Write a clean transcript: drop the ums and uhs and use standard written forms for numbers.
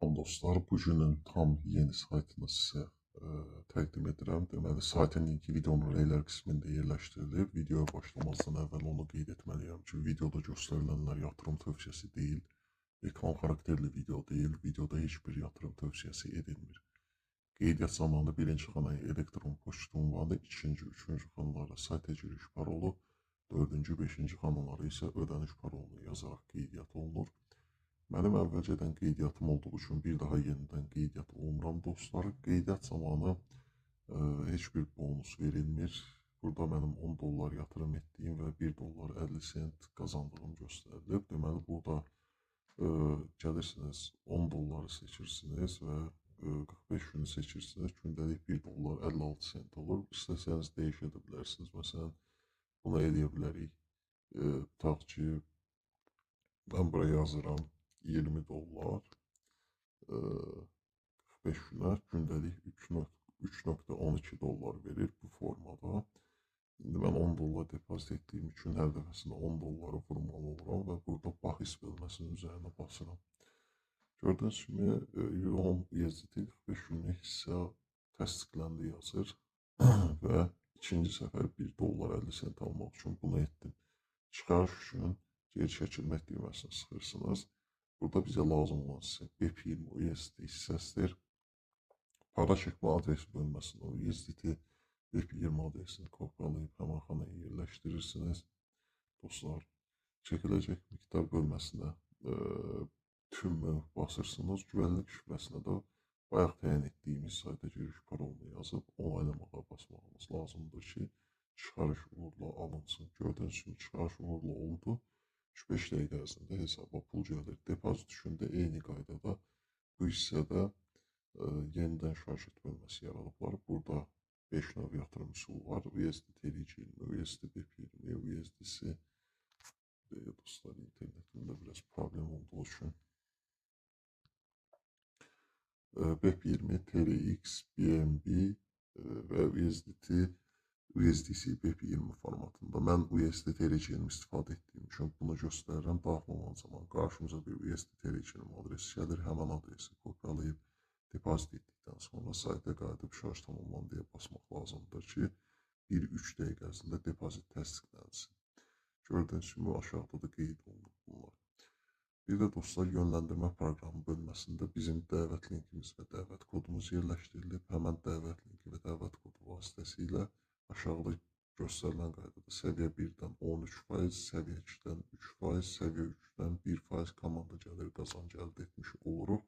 Salam dostlar, bugünün tam yeni saytını sizə təqdim edirəm. Deməli, saytın linki videonun reylər qismində yerləşdirilib. Videoya başlamazdan əvvəl onu qeyd etməliyəm ki, videoda göstərilənlər yatırım tövsiyəsi deyil, reklam xarakterli video deyil, videoda heç bir yatırım tövsiyəsi edilmir. Qeydiyyat zamanı birinci xanaya elektron poçt ünvanı, ikinci, üçüncü xanalara sayta giriş parolu, dördüncü, beşinci xanalara isə ödəniş parolunu yazaraq qeydiyyat olunur. Mənim əvvəlcədən qeydiyyatım olduğu üçün bir daha yenidən qeydiyyat olunmuram dostlar. Qeydiyyat zamanı heç bir bonus verilmir. Burada mənim 10 dollar yatırım etdiyim və 1 dollar 50 sent qazandığım göstərilib. Deməli, burada gəlirsiniz 10 dolları seçirsiniz və 45 günü seçirsiniz. Gündəlik 1 dollar 56 sent olur. İstəsəniz dəyişə də bilərsiniz. Məsələn, buna eləyə bilərik. Tutaq ki, mən buraya yazıram 20 dollar 45 günə gündəlik 3.12 dollar verir bu formada. İndi mən 10 dollar depozit etdiyim üçün hər dəfəsində 10 dolları vurmalı oluram və burada bahis bölməsinin üzərinə basıram. Gördüyünüz kimi Euro USDT 45 günlük hissə təsdiqləndi yazır və ikinci səfər 1 dollar 50 sent almaq üçün bunu etdim. Çıxarış üçün geri çəkilmək düyməsini sıxırsınız. Burada bizə lazım olan sizə BP20 USDT hissəsidir. Para çəkmə adresi bölməsində USDT BP20 adresini kopyalayıb həmin xanaya yerləşdirirsiniz. Dostlar, çəkiləcək miqdar bölməsinə tümü basırsınız. Güvənlik şifrəsinə də bayaq təyin etdiyimiz sayta giriş parolunu yazıb onaylamağa basmağımız lazımdır ki, çıxarış uğurla alınsın. Gördüyünüz kimi çıxarış uğurla oldu. 3-5 dəqiqə ərzində hesaba pul gəlir. Depozit üçün də eyni qaydada bu hissədə yenidən şarjət bölməsi yaradıblar. Burada 5 növ yatırım üsulu var. USDT TR20, USDT BP20, USDC. Dostlar, internetimdə biraz problem olduğu üçün BP20, TRX, BNB və USDC BP20 formatında. Mən USDT TR20 istifadə etdiyim üçün bunu göstərirəm. Daxil olan zaman qarşımıza bir USDT TR20 adresi gəlir. Həmən adresi kopyalayıb depozit etdikdən sonra sayta qayıdıb şarj tamamlan deyə basmaq lazımdır ki, 1-3 dəqiqə ərzində depozit təsdiqlənsin. Gördüyünüz kimi aşağıda da qeyd olunur bunlar. Bir də dostlar, yönləndirmə proqramı bölməsində bizim dəvət linkimiz və dəvət kodumuz yerləşdirilib. Həmən dəvət linki və dəvət kodu vasitəsilə aşağıda göstərilən qaydada səviyyə 1-dən 13%, səviyyə 2-dən 3%, səviyyə 3-dən 1% komanda gəlir qazancı əldə etmiş oluruq.